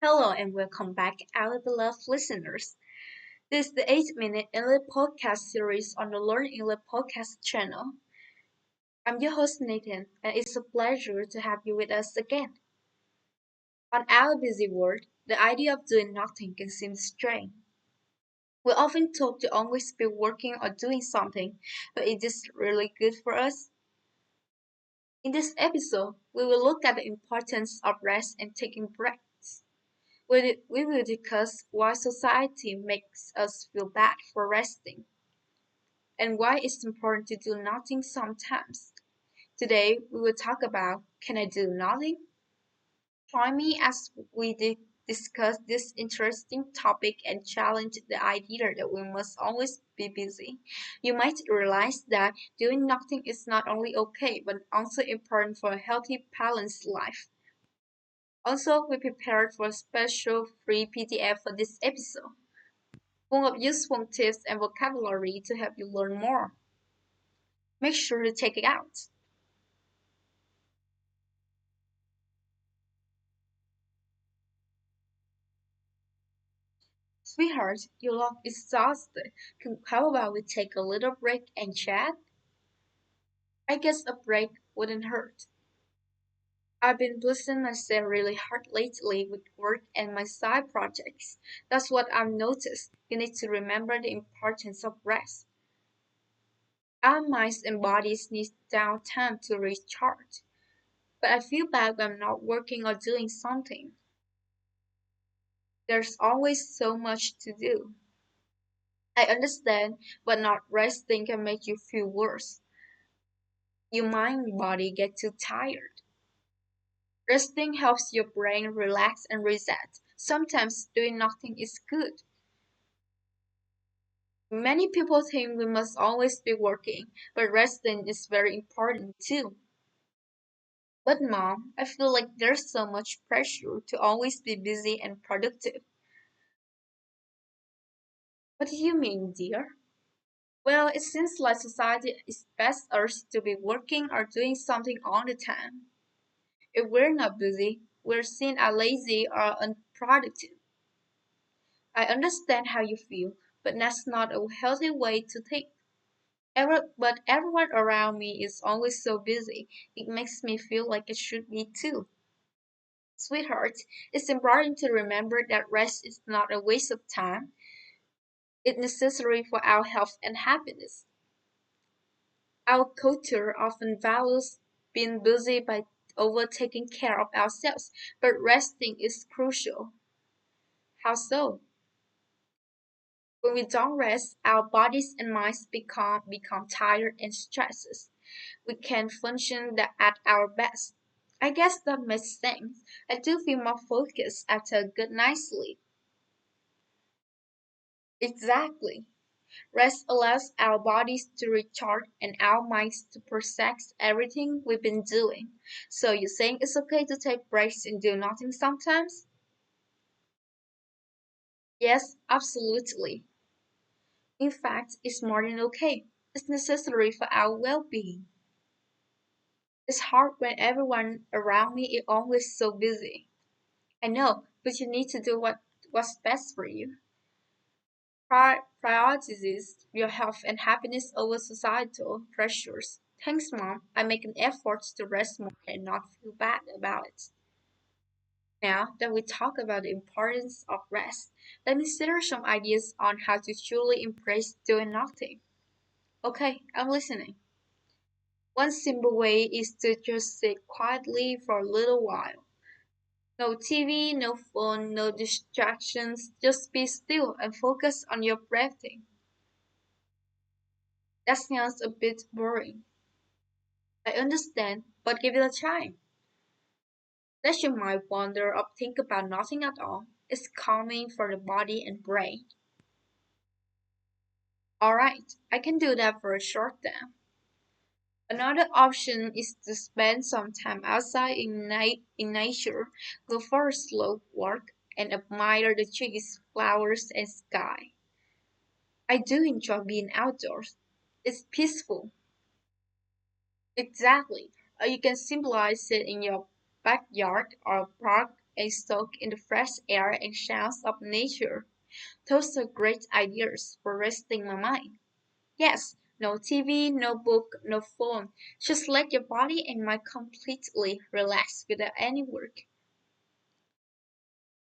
Hello and welcome back, our beloved listeners. This is the 8 Minute English podcast series on the Learn English podcast channel. I'm your host Nathan, and it's a pleasure to have you with us again. On our busy world, the idea of doing nothing can seem strange. We're often told to always be working or doing something, but is this really good for us? In this episode, we will look at the importance of rest and taking breaks. We will discuss why society makes us feel bad for resting and why it's important to do nothing sometimes. Today, we will talk about can I do nothing? Join me as we discuss this interesting topic and challenge the idea that we must always be busy. You might realize that doing nothing is not only okay but also important for a healthy, balanced life. Also, we prepared for a special free PDF for this episode, full of useful tips and vocabulary to help you learn more. Make sure to check it out. Sweetheart, you look exhausted. How about we take a little break and chat? I guess a break wouldn't hurt. I've been pushing myself really hard lately with work and my side projects. That's what I've noticed. You need to remember the importance of rest. Our minds and bodies need downtime to recharge. But I feel bad when I'm not working or doing something. There's always so much to do. I understand, but not resting can make you feel worse. Your mind and body get too tired. Resting helps your brain relax and reset. Sometimes doing nothing is good. Many people think we must always be working, but resting is very important too. But mom, I feel like there's so much pressure to always be busy and productive. What do you mean, dear? Well, it seems like society expects us to be working or doing something all the time. If we're not busy, we're seen as lazy or unproductive. I understand how you feel, but that's not a healthy way to think. But everyone around me is always so busy, it makes me feel like it should be too. Sweetheart, it's important to remember that rest is not a waste of time. It's necessary for our health and happiness. Our culture often values being busy by over taking care of ourselves, but resting is crucial. How so? When we don't rest, our bodies and minds become tired and stressed. We can't function at our best. I guess that makes sense. I do feel more focused after a good night's sleep. Exactly. Rest allows our bodies to recharge and our minds to process everything we've been doing. So you're saying it's okay to take breaks and do nothing sometimes? Yes, absolutely. In fact, it's more than okay. It's necessary for our well-being. It's hard when everyone around me is always so busy. I know, but you need to do what's best for you. Prioritize your health and happiness over societal pressures. Thanks, Mom. I make an effort to rest more and not feel bad about it. Now that we talk about the importance of rest, let me share some ideas on how to truly embrace doing nothing. Okay, I'm listening. One simple way is to just sit quietly for a little while. No TV, no phone, no distractions. Just be still and focus on your breathing. That sounds a bit boring. I understand, but give it a try. Let your mind wander or think about nothing at all. It's calming for the body and brain. Alright, I can do that for a short time. Another option is to spend some time outside in nature, go for a slow walk, and admire the trees, flowers, and sky. I do enjoy being outdoors. It's peaceful. Exactly. Or you can simply sit in your backyard or park a soak in the fresh air and sounds of nature. Those are great ideas for resting my mind. Yes, no TV, no book, no phone. Just let your body and mind completely relax without any work.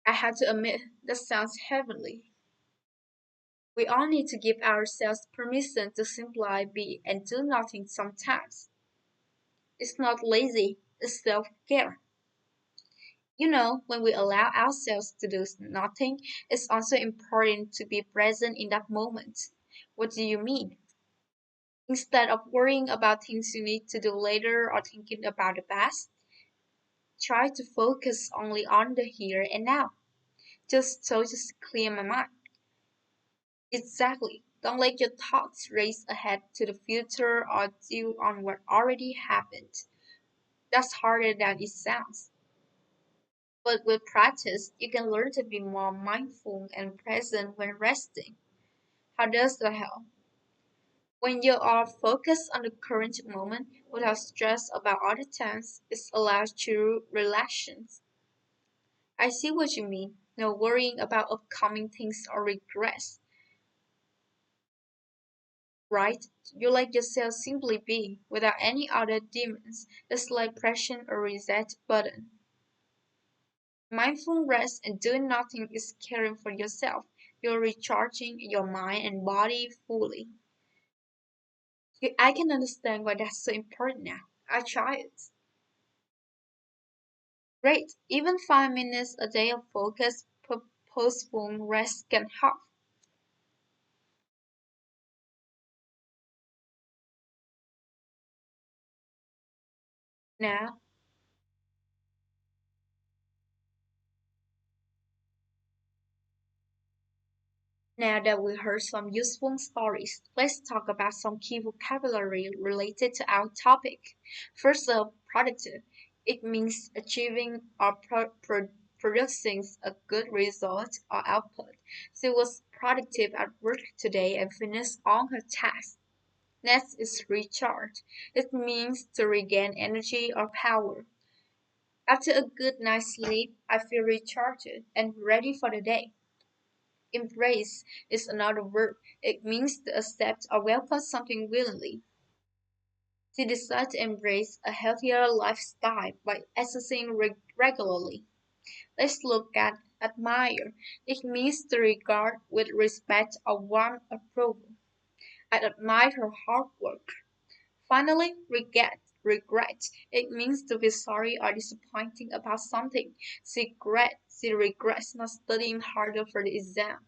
I had to admit, that sounds heavenly. We all need to give ourselves permission to simply be and do nothing sometimes. It's not lazy, it's self care. When we allow ourselves to do nothing, it's also important to be present in that moment. What do you mean? Instead of worrying about things you need to do later or thinking about the past, try to focus only on the here and now. Just clear my mind. Exactly. Don't let your thoughts race ahead to the future or dwell on what already happened. That's harder than it sounds. But with practice, you can learn to be more mindful and present when resting. How does that help? When you are focused on the current moment without stress about other things, it allows true relaxation. I see what you mean. No worrying about upcoming things or regrets, right? You let yourself simply be without any other demons. It's like pressing a reset button. Mindful rest and doing nothing is caring for yourself. You're recharging your mind and body fully. I can understand why that's so important now. I try it. Great. Even 5 minutes a day of focus, purposeful rest can help. Now, now that we heard some useful stories, let's talk about some key vocabulary related to our topic. First up, productive. It means achieving or producing a good result or output. She was productive at work today and finished all her tasks. Next is recharge. It means to regain energy or power. After a good night's sleep, I feel recharged and ready for the day. Embrace is another verb. It means to accept or welcome something willingly. To decide to embrace a healthier lifestyle by exercising regularly. Let's look at admire. It means to regard with respect or warm approval. I admire her hard work. Finally, regret. It means to be sorry or disappointed about something. She regrets not studying harder for the exam.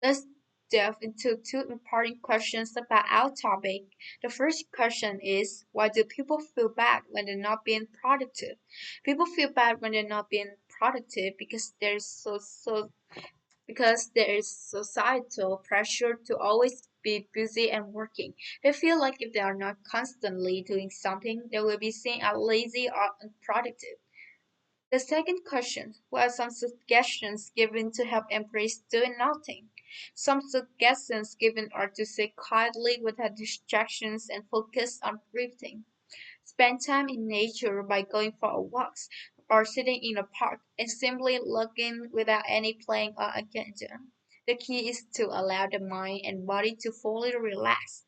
Let's delve into two important questions about our topic. The first question is, why do people feel bad when they're not being productive? People feel bad when they're not being productive because there is societal pressure to always be busy and working. They feel like if they are not constantly doing something, they will be seen as lazy or unproductive. The second question, what are some suggestions given to help embrace doing nothing? Some suggestions given are to sit quietly without distractions and focus on breathing. Spend time in nature by going for a walks or sitting in a park and simply looking without any plan or agenda. The key is to allow the mind and body to fully relax.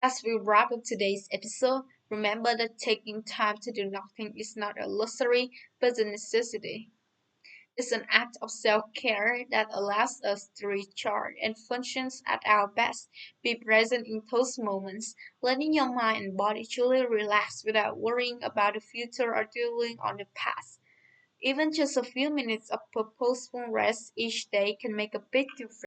As we wrap up today's episode, remember that taking time to do nothing is not a luxury but a necessity. It's an act of self care that allows us to recharge and functions at our best. Be present in those moments, letting your mind and body truly relax without worrying about the future or dwelling on the past. Even just a few minutes of purposeful rest each day can make a big difference.